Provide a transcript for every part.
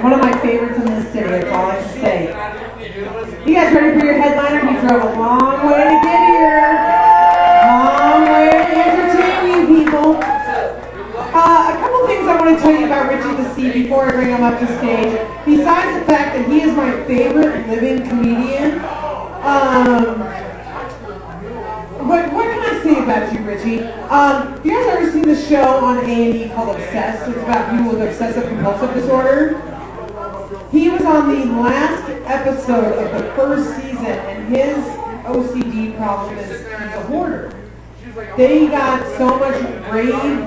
One of my favorites in this city, that's all I should say. You guys ready for your headliner? He drove a long way to get here. Long way to entertain you people. A couple things I want to tell you about Richie the C before I bring him up to stage. Besides the fact that he is my favorite living comedian, what can I say about you, Richie? You guys ever seen the show on A&E called Obsessed? It's about people with obsessive compulsive disorder. He was on the last episode of the first season, and his OCD problem is he's a hoarder. They got so much rave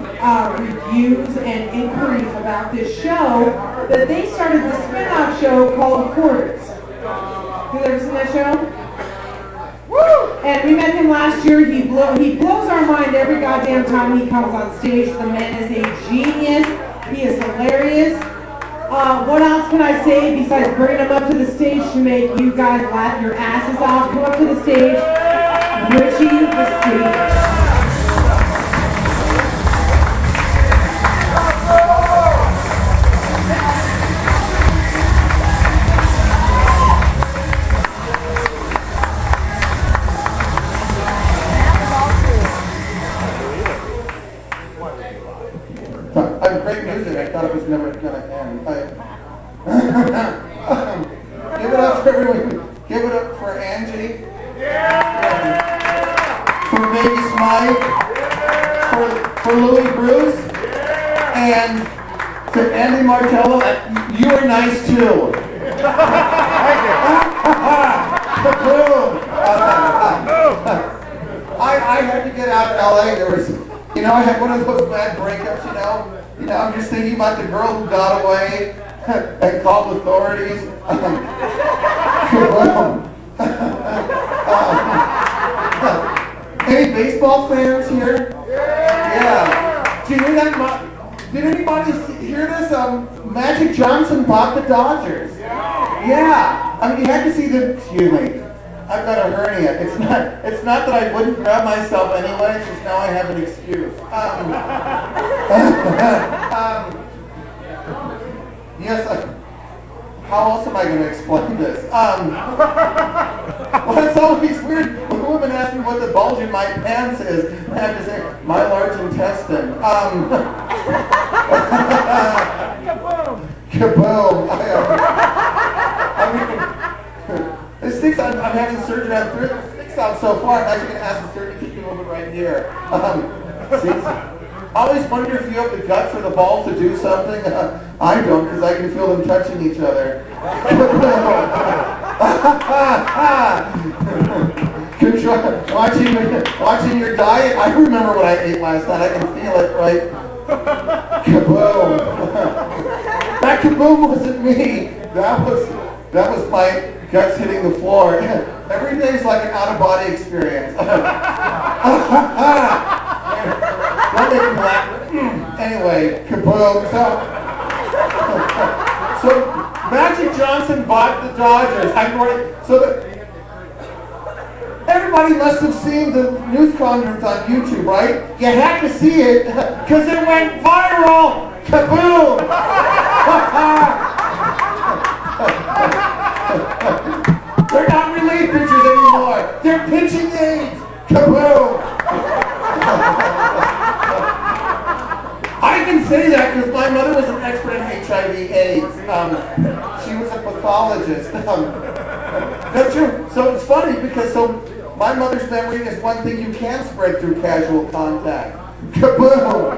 reviews and inquiries about this show that they started the spin-off show called Hoarders. You ever seen that show? Woo! And we met him last year. He blows our mind every goddamn time he comes on stage. The man is a genius. He is hilarious. What else can I say besides bringing him up to the stage to make you guys laugh your asses off? Come up to the stage, Richie the C. I'm great music. I thought it was never going to end. Give it up for everyone. Give it up for Angie. For Baby Smite. For Louis Bruce. And to Andy Martello. You were nice too. I had to get out of LA. There was, I had one of those bad breakups, I'm just thinking about the girl who got away and called authorities. Any baseball fans here? Yeah. Did anybody hear this? Magic Johnson bought the Dodgers. Yeah. I mean, you had to see the. Excuse me. I've got a hernia. It's not that I wouldn't grab myself anyway. It's just now I have an excuse. Yes. How else am I going to explain this? Well, it's always weird when a woman asks me what the bulge in my pants is. I have to say my large intestine. Kaboom! I mean. This sticks out. I'm having surgery on three. It sticks out so far. I'm actually going to ask the surgeon to keep it a little bit right here. I always wonder if you have the guts or the balls to do something. I don't, because I can feel them touching each other. Watching your diet. I remember what I ate last night. I can feel it, right? Kaboom! That kaboom wasn't me. That was my guts hitting the floor. Every day is like an out-of-body experience. Don't make me laugh. Anyway, kaboom. So Magic Johnson bought the Dodgers. Everybody must have seen the news conference on YouTube, right? You had to see it because it went viral. Kaboom! They're not relief pitchers anymore. They're pitching aids. Kaboom! I can say that because my mother was an expert in HIV/AIDS. She was a pathologist. That's true. So it's funny because my mother's memory is one thing you can spread through casual contact. Kaboom!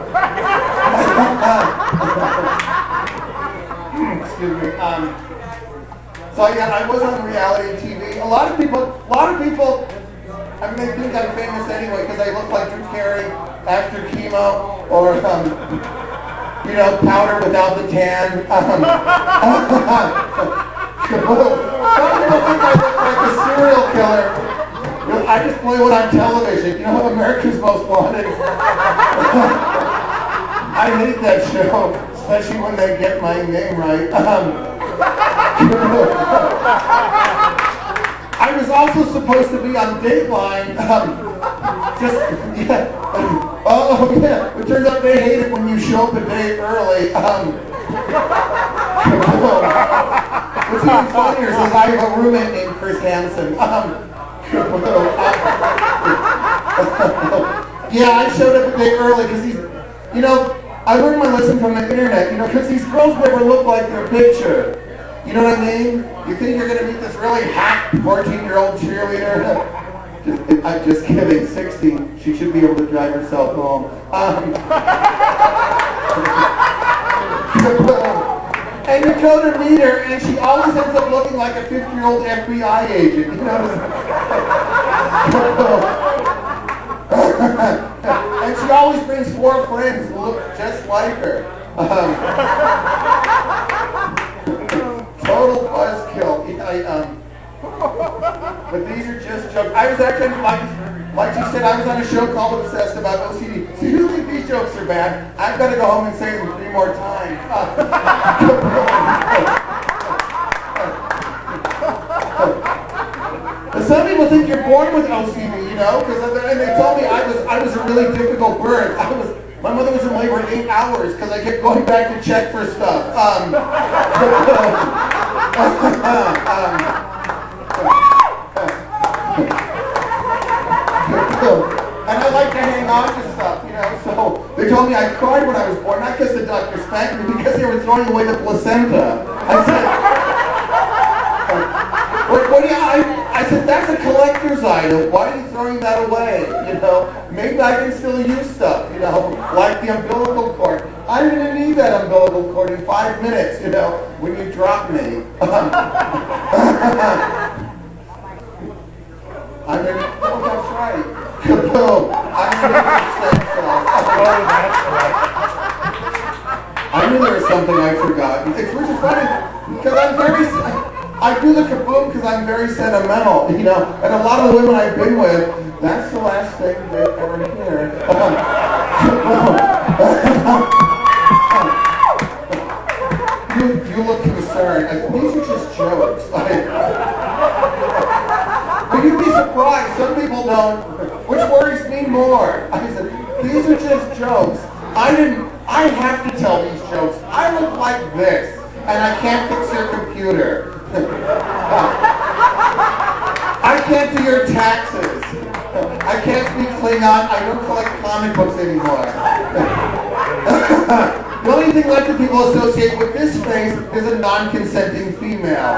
Excuse me. So yeah, I was on reality TV. A lot of people, I mean, they think I'm famous anyway because I look like Drew Carey after chemo, or powder without the tan. Some people think I look like a serial killer. I just play what on television. America's Most Wanted. I hate that show, especially when they get my name right. I was also supposed to be on Dateline. It turns out they hate it when you show up a day early. even funnier is I have a roommate named Chris Hansen. Yeah, I showed up a day early because he's, you know, I learned my lesson from the internet, you know, because these girls never look like their picture. You know what I mean? You think you're going to meet this really hot 14-year-old cheerleader? I'm just kidding, 16. She should be able to drive herself home. And you go to meet her, and she always ends up looking like a 50-year-old FBI agent. You know? And she always brings 4 friends who look just like her. Total buzzkill. But these are just jokes. I was actually, like you said, I was on a show called Obsessed about OCD. So you think these jokes are bad? I've got to go home and say them 3 more times. Some people think you're born with OCD, you know, because they told me I was a really difficult birth. My mother was in labor 8 hours because I kept going back to check for stuff. And I like to hang on to stuff, you know, so they told me I cried when I was born, not because the doctor spanked me, because they were throwing away the placenta. I said, that's a collector's item. Why are you throwing that away? You know, maybe I can still use stuff, you know, like the umbilical cord. I didn't need that umbilical cord in 5 minutes, you know, when you dropped me. I'm in, oh, that's right. Kaboom. I'm in stem cells. I knew there was something I'd forgotten. Which is funny, because I do the kaboom because I'm very sentimental, you know, and a lot of the women I've been with, that's the last thing they ever hear. You look concerned. These are just jokes. But you'd be surprised. Some people don't. Which worries me more. I said, these are just jokes. I have to tell these jokes. I look like this, and I can't fix your computer. I can't do your taxes. I can't speak Klingon. I don't collect comic books anymore. The only thing left that people associate with this face is a non-consenting female.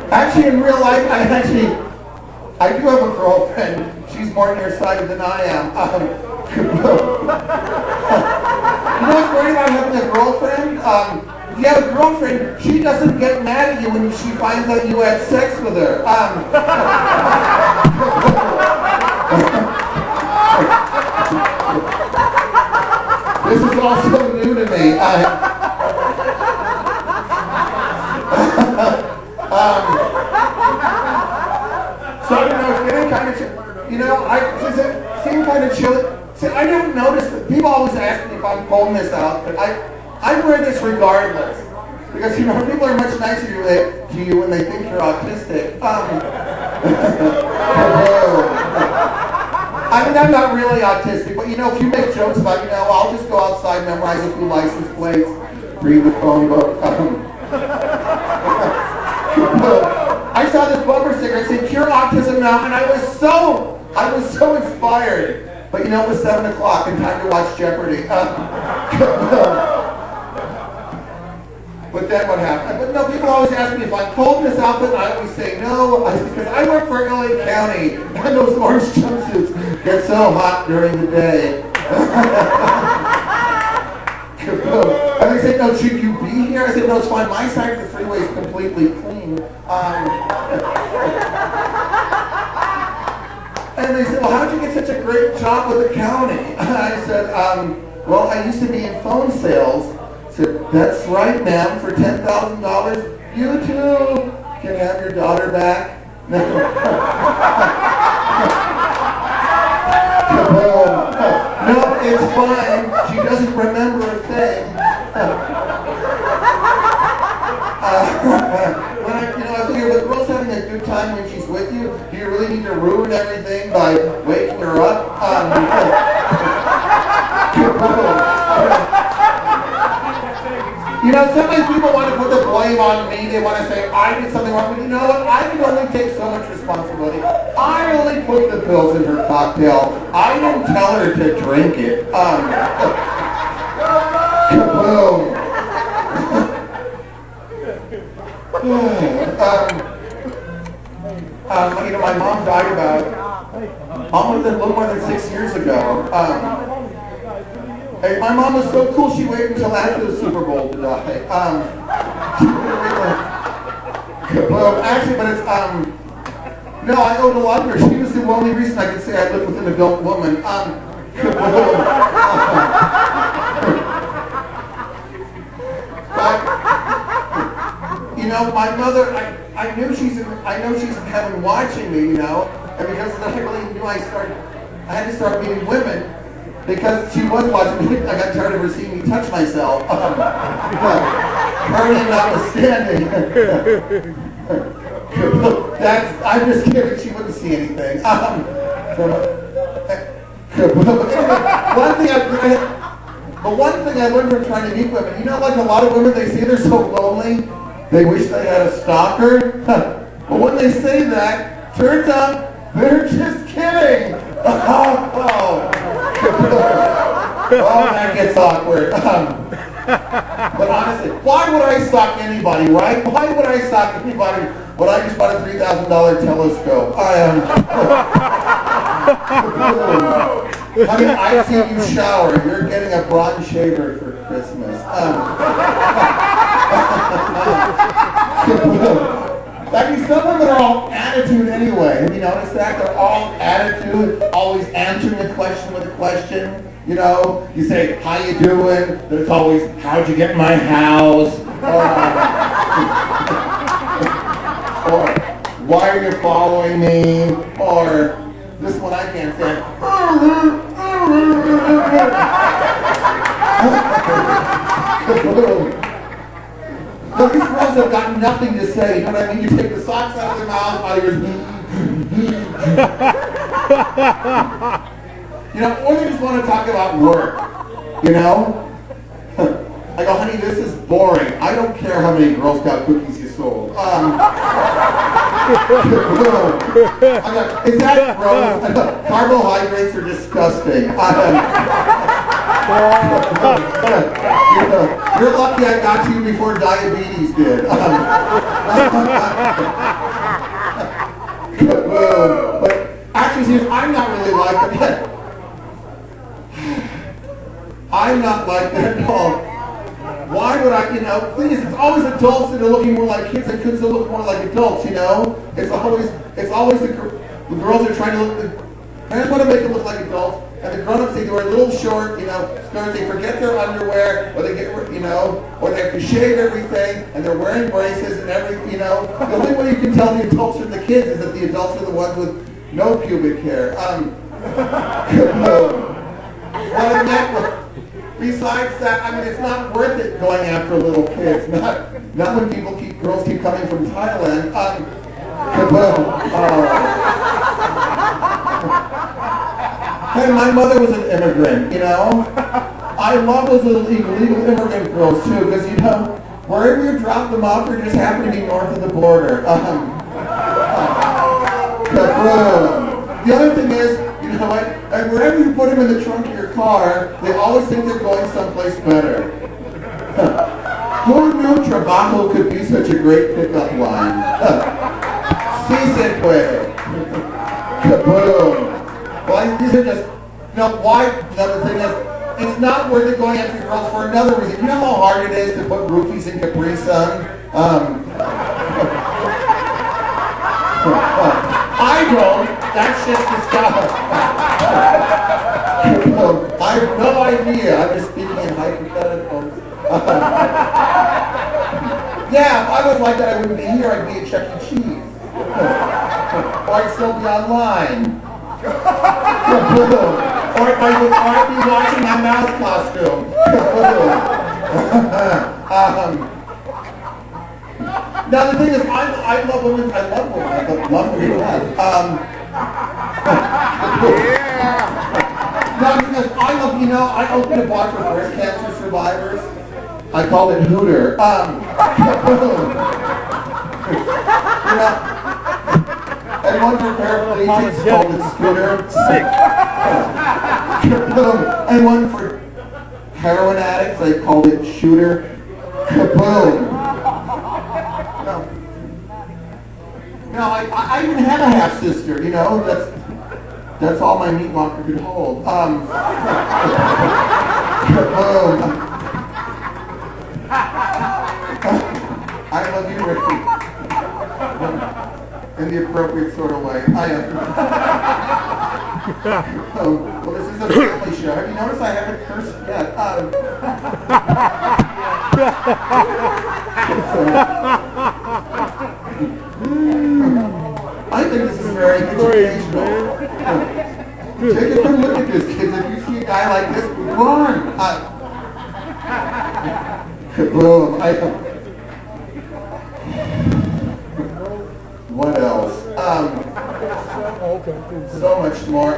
Actually, in real life, I do have a girlfriend. She's more nearsighted than I am. You know what's great about having a girlfriend? If you have a girlfriend, she doesn't get mad at you when she finds out you had sex with her. This is also new to me. So, you know, it's getting kind of, you know, it seemed kind of chilly. See, I don't notice that. People always ask me if I'm pulling this out, but I wear this regardless. Because, you know, people are much nicer to you when they think you're autistic. I mean, I'm not really autistic, but, you know, if you make jokes about, you know, I'll just go outside, memorize a few license plates, read the phone book. I saw this bumper sticker that said "Cure Autism Now," and I was so inspired. But you know, it was 7 o'clock and time to watch Jeopardy. But then what happened? But no, people always ask me if I'm cold in this outfit, and I always say no, because I work for LA County, and those orange jumpsuits get so hot during the day. And they said, no, should you be here? I said, no, it's fine. My side of the freeway is completely clean. And they said, well, how did you get such a great job with the county? I said, well, I used to be in phone sales. I said, that's right, ma'am, for $10,000, you too can have your daughter back. No. No, it's fine. She doesn't remember a thing. When I figure the girl's having a good time when she's with you, do you really need to ruin everything by waking her up. You know, sometimes people want to put the blame on me. They want to say, I did something wrong. But you know what? I can only take so much responsibility. I only put the pills in her cocktail. I didn't tell her to drink it. Kaboom. You know, my mom died about almost a little more than 6 years ago. Hey, my mom was so cool, she waited until after the Super Bowl to die. Well, actually, but it's, no, I owed a lot of her. She was the only reason I could say I lived with an adult woman. You know, my mother, I know she's in heaven watching me, you know, and because of that, I really knew I had to start meeting women. Because she was watching me, I got tired of her seeing me touch myself. Her notwithstanding. I'm just kidding, she wouldn't see anything. One thing I learned from trying to meet women, you know, like a lot of women, they say they're so lonely, they wish they had a stalker. But when they say that, turns out they're just kidding. Oh, that gets awkward. But honestly, why would I stalk anybody, right? Why would I stalk anybody when I just bought a $3,000 telescope? I mean, I've seen you shower. You're getting a bronze shaver for Christmas. I mean, some women are all attitude anyway. Have you noticed that? They're all attitude, always answering a question with a question. You know, you say, how you doing? But it's always, how'd you get in my house? Or why are you following me? Or, this one I can't stand. Look, these girls have got nothing to say, you know what I mean? You take the socks out of their mouth, out of yours. You know, or they just want to talk about work, you know? I go, honey, this is boring. I don't care how many Girl Scout cookies you sold. I'm like, is that gross? Carbohydrates are disgusting. You're lucky I got to you before diabetes did. But actually, seriously, I'm not really like that. I'm not like that at all. Why would I, you know, please, it's always adults that are looking more like kids and kids that look more like adults, you know? It's always the girls that are trying to look, the parents want to make them look like adults, and the grown-ups, they wear little short, you know, skirts, they forget their underwear, or they get, you know, or they have to shave everything, and they're wearing braces and everything, you know? The only way you can tell the adults from the kids is that the adults are the ones with no pubic hair. Besides that, I mean, it's not worth it going after little kids. Not when girls keep coming from Thailand. And my mother was an immigrant, you know. I love those little illegal immigrant girls too, because you know, wherever you drop them off, they just happen to be north of the border. The other thing is, you know what? And wherever you put them in the trunk of your car, they always think they're going someplace better. Who knew trabajo could be such a great pickup line? Si se puede. Kaboom. Well, these are just, you know, why? Another thing is, it's not worth it going after girls for another reason. You know how hard it is to put roofies in Capri Sun? I don't. That's just disgusting. I have no idea. I'm just speaking in hypotheticals. Yeah, if I was like that, I wouldn't be here. I'd be at Chuck E. Cheese. Or I'd still be online. Or I'd be watching my mouse costume. Now the thing is, I love women. I love women. I love women. you know, I opened a box for breast cancer survivors. I called it Hooter. You know, and one for paraplegics called it Scooter. Sick. And one for heroin addicts, I called it Shooter. Kaboom. No, I even have a half sister. You know, that's all my meat locker could hold. Kaboom. I love you, Ricky. In the appropriate sort of way. Well, this is a family show. Have you noticed I haven't cursed yet? I think this is very educational. Take a good look at this, kids. If you see a guy like this, run! Kaboom. What else? So much more.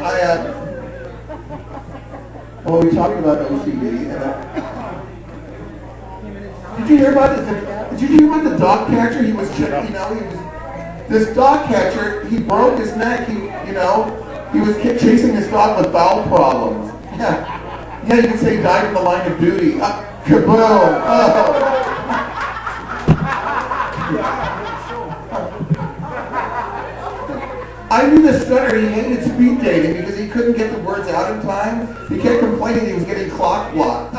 Well, we talked about OCD. Did you hear about this? Did you hear about the dog catcher? He was, this dog catcher. He broke his neck. He was chasing this dog with bowel problems. Yeah, you can say he died in the line of duty. Kaboom! Oh. I knew the stutter. He hated speed dating because he couldn't get the words out in time. He kept complaining he was getting clock blocked.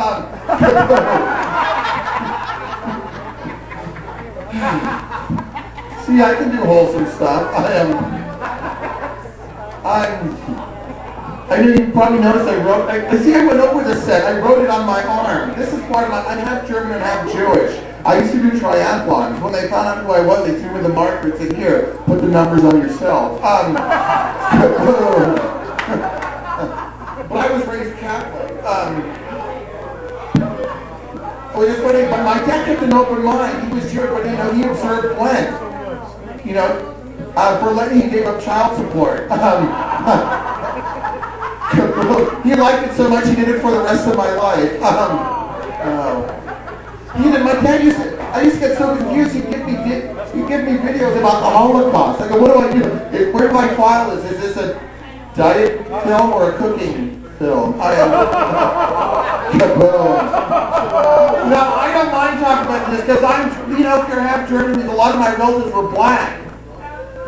See, I can do wholesome stuff. I know you probably noticed I went over the set. I wrote it on my arm. This is part of I'm half German and half Jewish. I used to do triathlons. When they found out who I was, they threw me the marker and said, "Here, put the numbers on yourself." But I was raised Catholic. Well, it's funny, but my dad kept an open mind. He was Jewish, but he observed Lent. For Lent, he gave up child support. He liked it so much he did it for the rest of my life. My dad I used to get so confused. He'd give me videos about the Holocaust. I go, what do I do? Where do I file this? Is this a diet film or a cooking film? Kaboom. No, I don't mind talking about this because if you're half German, a lot of my relatives were black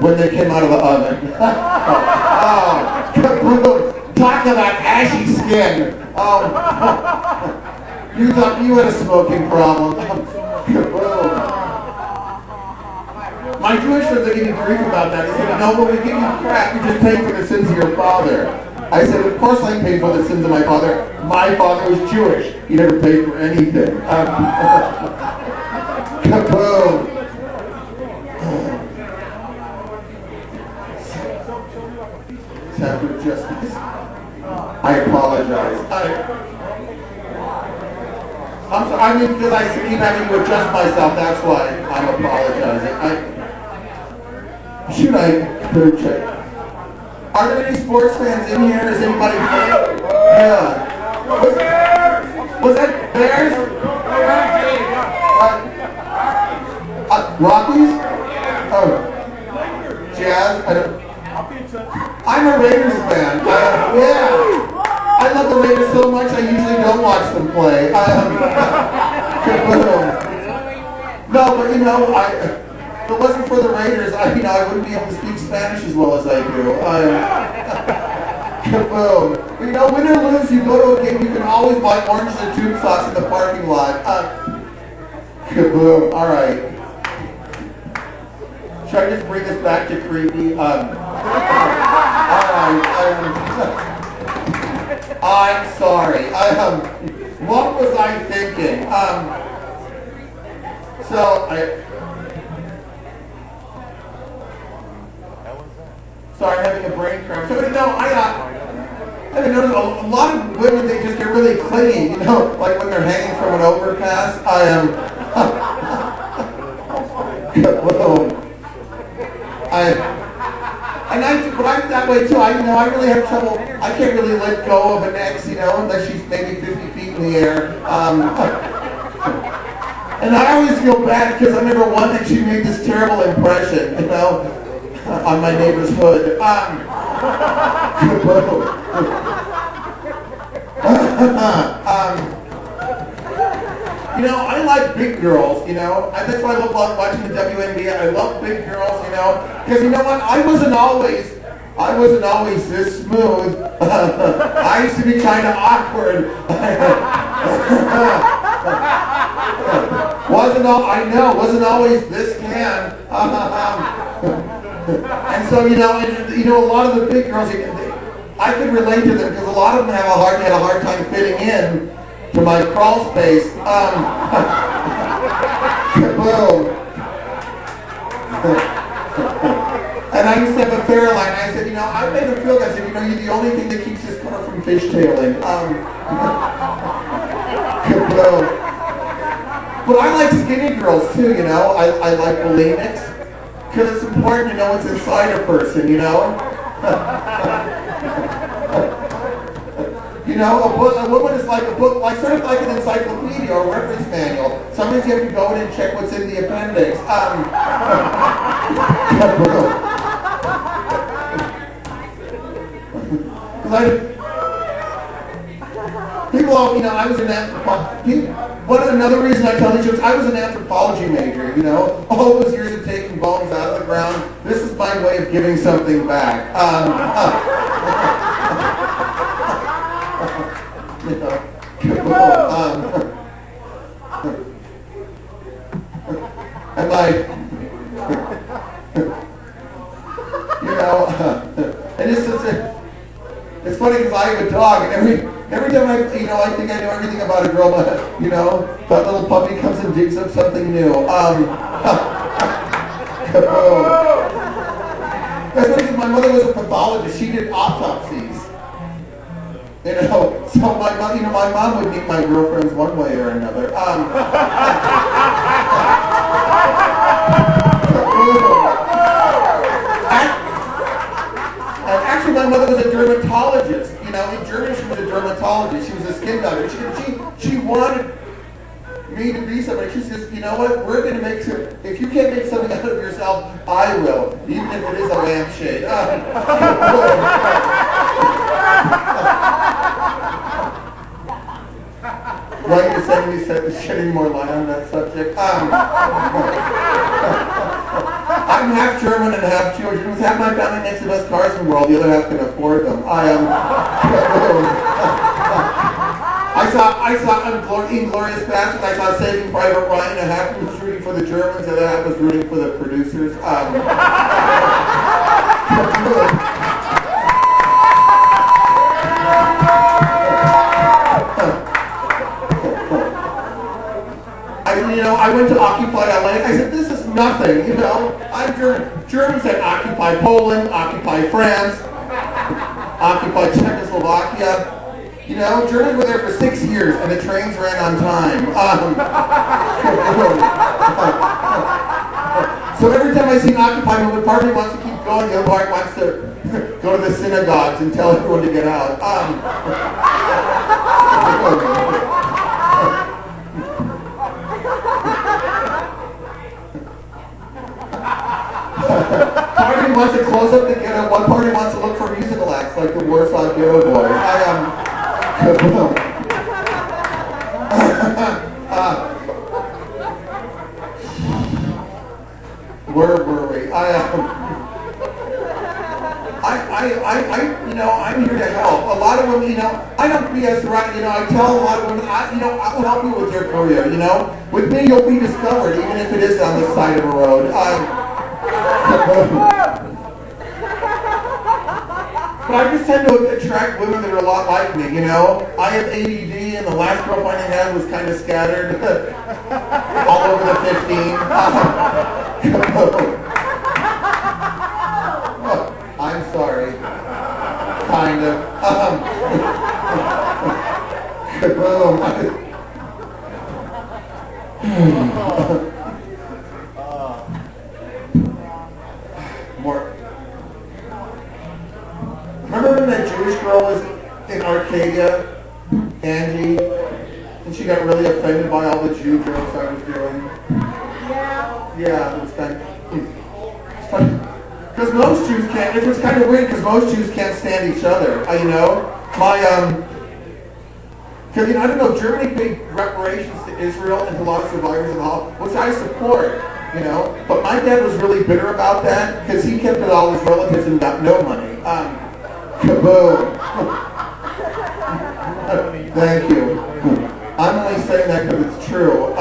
when they came out of the oven. Kaboom. Talk about ashy skin. You thought you had a smoking problem. My Jewish friends are getting grief about that. They said, no, but we give you crap. You're just paying for the sins of your father. I said, of course I'm paying for the sins of my father. My father was Jewish. He never paid for anything. Kaboom. Separate justice. I apologize. I'm sorry, because I keep having to adjust myself, that's why I'm apologizing. Should I better check? Are there any sports fans in here? Is anybody fan? Yeah. Was that Bears? Rockies? Oh. Jazz? I'm a Raiders fan. Yeah. I love the Raiders so much I usually don't watch them play. No, but if it wasn't for the Raiders, I wouldn't be able to speak Spanish as well as I do. Kaboom. Win or lose, you go to a game, you can always buy oranges and tube socks in the parking lot. Kaboom. All right. Should I just bring this back to creepy? All right. I'm sorry. What was I thinking? Sorry, I'm having a brain cramp. So, I've noticed a lot of women, they just get really clingy, like when they're hanging from an overpass. But I'm that way too. I really have trouble. I can't really let go of an ex, unless she's maybe 50 feet in the air. And I always feel bad because I remember one day she made this terrible impression, on my neighbor's hood. I like big girls, that's why I love watching the WNBA. I love big girls, because you know what? I wasn't always this smooth. I used to be kind of awkward. wasn't always this tan. And so, a lot of the big girls, I could relate to them because a lot of them had a hard time fitting in to my crawl space. And I used to have a fair line. I said, I made them feel good. I said, you're the only thing that keeps this color from fishtailing. But I like skinny girls too, I like bulimics. Because it's important to know what's inside a person, a woman is like a book, sort of like an encyclopedia or reference manual. Sometimes you have to go in and check what's in the appendix. People all, I was an anthropology. Another reason I tell these jokes, I was an anthropology major, all those years of taking bones out of the ground. This is my way of giving something back. And and it's funny because I have a dog, and every time I think I know everything about a girl, but that little puppy comes and digs up something new. That's funny because my mother was a pathologist. She did autopsies. So my mom would meet my girlfriends one way or another. Actually, my mother was a dermatologist. In Germany, she was a dermatologist. She was a skin doctor. She wanted me to be somebody. She says, what? We're going to make some. If you can't make something out of yourself, I will, even if it is a lampshade. Right, you said we said shedding more light on that subject. I'm half German and half Jewish. Half my family makes the best cars in the world. The other half can afford them. I saw Inglorious Bastards. I saw Saving Private Ryan. A half was rooting for the Germans, the other half was rooting for the producers. I went to Occupy LA. I said, this is nothing, I'm German. Germans had Occupy Poland, Occupy France, Occupy Czechoslovakia. Germans were there for 6 years and the trains ran on time. So every time I see an Occupy movement, part of me wants to keep going, the other part wants to go to the synagogues and tell everyone to get out. Part of me wants to close up the ghetto, one party wants to look for musical acts like the Warsaw Ghetto Boys. Where were we? I'm here to help. A lot of women, I don't BS around, I tell a lot of women, I will help you with your career, With me, you'll be discovered, even if it is on the side of a road. But I just tend to attract women that are a lot like me, I have ADD, and the last girlfriend I had was kind of scattered all over the 15. I'm sorry. Kind of. More. when that Jewish girl was in Arcadia, Angie, and she got really offended by all the Jew jokes I was doing? Yeah, it was kind of... It's funny. Because most Jews can't... It was kind of weird because most Jews can't stand each other. You know? Because, you know, I don't know, Germany paid reparations to Israel and to a lot of survivors of the Holocaust, which I support, you know? But my dad was really bitter about that because he kept all his relatives and got no money. Kaboom. Thank you. I'm only saying that because it's true.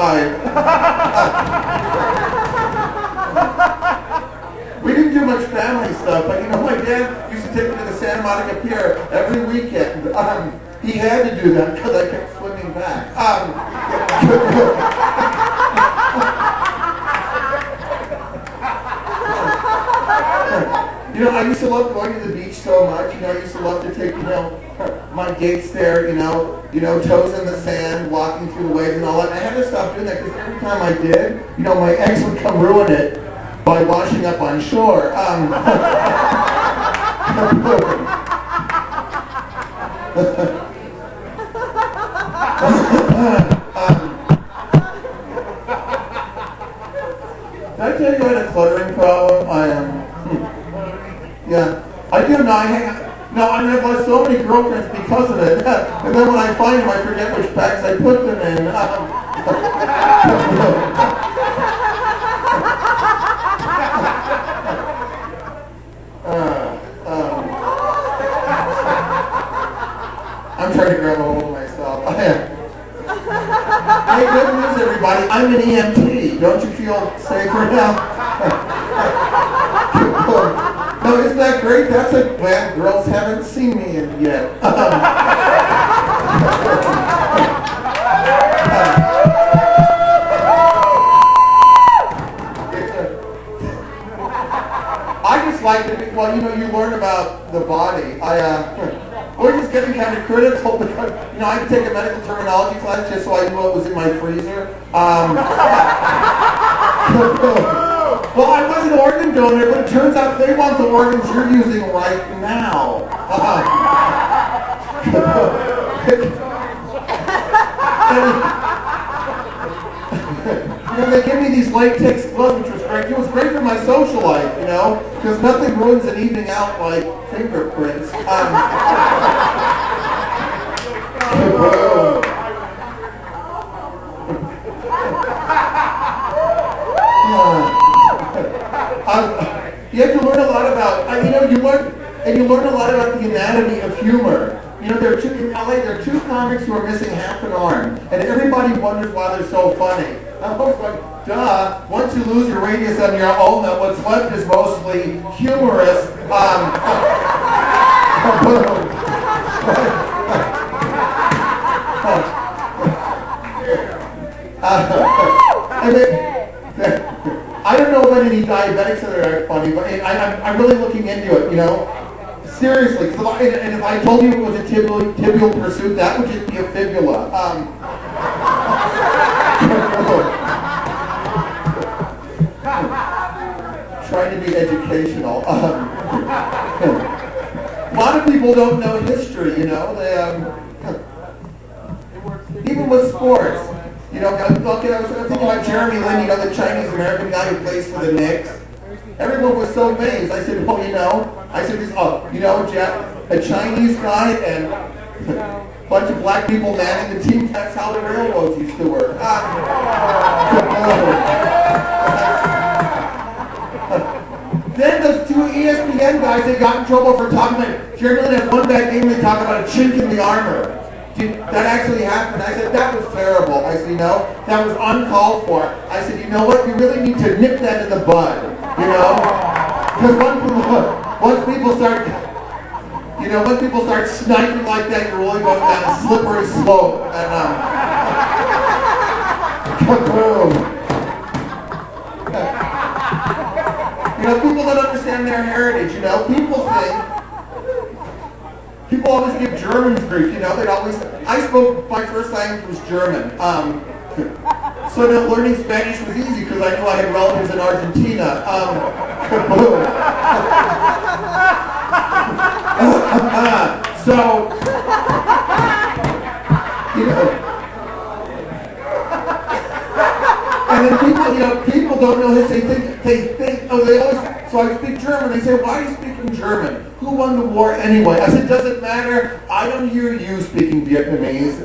We didn't do much family stuff, but you know, my dad used to take me to the Santa Monica Pier every weekend. He had to do that because I kept swimming back. You know, I used to love going to the beach so much. You know, I used to love to take, you know, my dates there, you know, toes in the sand, walking through the waves and all that. And I had to stop doing that because every time I did, you know, my ex would come ruin it by washing up on shore. Did I tell you I had a cluttering problem? Yeah, I do now. I hang out. No, I mean, I've lost so many girlfriends because of it. And then when I find them, I forget which bags I put them in. I'm trying to grab a hold of myself. Hey, good news, everybody. I'm an EMT. Don't you feel safer now? No, isn't that great? That's a glad girls haven't seen me in yet. I just like it. Well, you know, you learn about the body. We're just getting kind of critical because, you know, I had to take a medical terminology class just so I knew what was in my freezer. Well, I was an organ donor, but it turns out they want the organs you're using right now. You know, they give me these latex gloves, which was great. It was great for my social life, you know, because nothing ruins an evening out like fingerprints. You have to learn a lot about, you know, you learn a lot about the anatomy of humor. You know, in LA, there are two comics who are missing half an arm, and everybody wonders why they're so funny. I'm always like, duh, once you lose your radius on your ulna, what's left is mostly humorous. I don't know about any diabetics that are funny, but I'm really looking into it, you know? Seriously, and if I told you it was a tibial pursuit, that would just be a fibula. Trying to be educational. A lot of people don't know history, you know? Even with sports. You know, I was thinking about Jeremy Lin, you know, the Chinese-American guy who plays for the Knicks. Everyone was so amazed. I said, well, you know, you know, a Chinese guy and a bunch of black people manning the team. That's how the railroads used to work. Then those two ESPN guys, they got in trouble for talking about, Jeremy Lin has one bad game, they talk about a chink in the armor. That actually happened. I said, that was terrible. I said, you know, that was uncalled for. I said, you know what, you really need to nip that in the bud, you know? Because once people start sniping like that, you're really going down a slippery slope. And, kaboom. You know, people don't understand their heritage, you know? People always give Germans grief, you know, I spoke, my first language was German. So that learning Spanish was easy because I knew I had relatives in Argentina. So, you know, and then people don't know this. They think, oh, they always, so I speak German. They say, why are you speaking German? Who won the war anyway? I said, doesn't matter. I don't hear you speaking Vietnamese.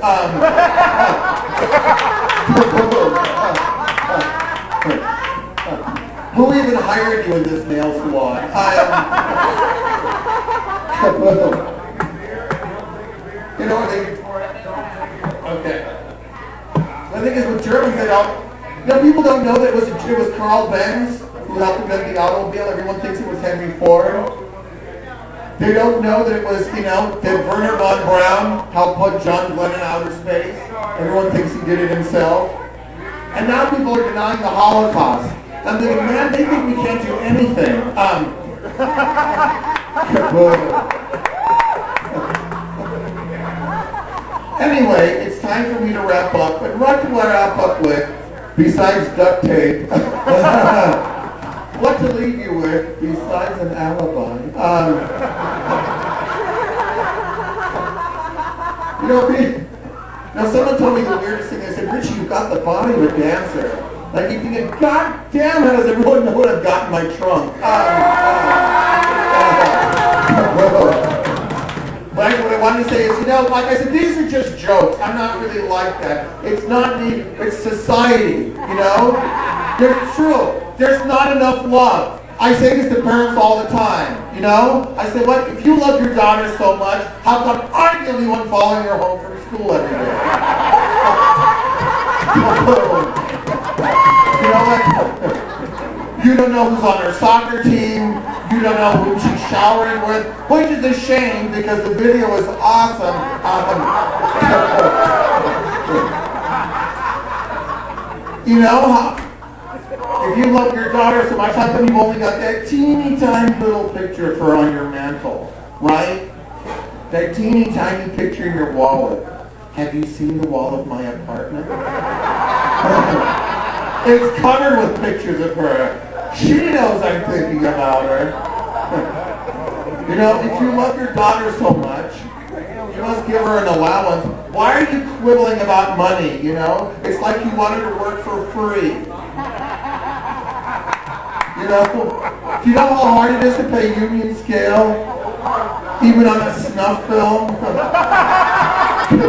Who even hired you in this nail salon? You know, okay. The thing is with Germans, people don't know that it was Carl Benz who helped invent the automobile. Everyone thinks it was Henry Ford. They don't know that it was, that Werner von Braun helped put John Glenn in outer space. Everyone thinks he did it himself. And now people are denying the Holocaust. I'm thinking, man, they think we can't do anything. Anyway, it's time for me to wrap up. And what do I wrap up with, besides duct tape? What to leave you with, besides an alibi? Someone told me the weirdest thing. They said, Richie, you've got the body of a dancer. Like, you think, God damn, how does everyone know what I've got in my trunk? But what I wanted to say is, like I said, these are just jokes. I'm not really like that. It's not me, it's society, They're true. There's not enough love. I say this to parents all the time, I say, what, if you love your daughter so much, how come I'm the only one following her home from school every day? You know what? You don't know who's on her soccer team. You don't know who she's showering with, which is a shame because the video is awesome. If you love your daughter so much, how come you've only got that teeny tiny little picture of her on your mantle, right? That teeny tiny picture in your wallet. Have you seen the wall of my apartment? It's covered with pictures of her. She knows I'm thinking about her. If you love your daughter so much, you must give her an allowance. Why are you quibbling about money, It's like you wanted to work for free. Do you know how hard it is to pay union scale? Even on a snuff film? Do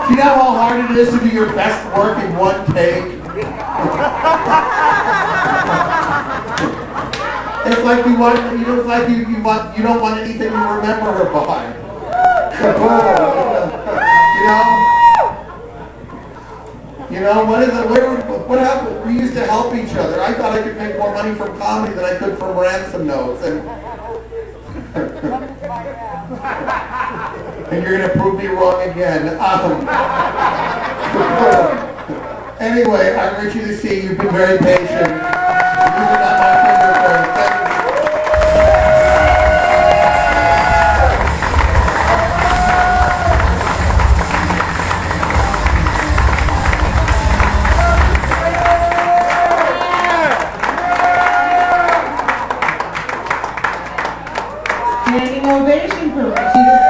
you know how hard it is to do your best work in one take? It's like you don't want anything to remember her by. What happened? We used to help each other. I thought I could make more money from comedy than I could from ransom notes. And you're going to prove me wrong again. Anyway, I'm Richie the C. You've been very patient. These are not my fingerprints. Thank you. Standing ovation for Richie the C.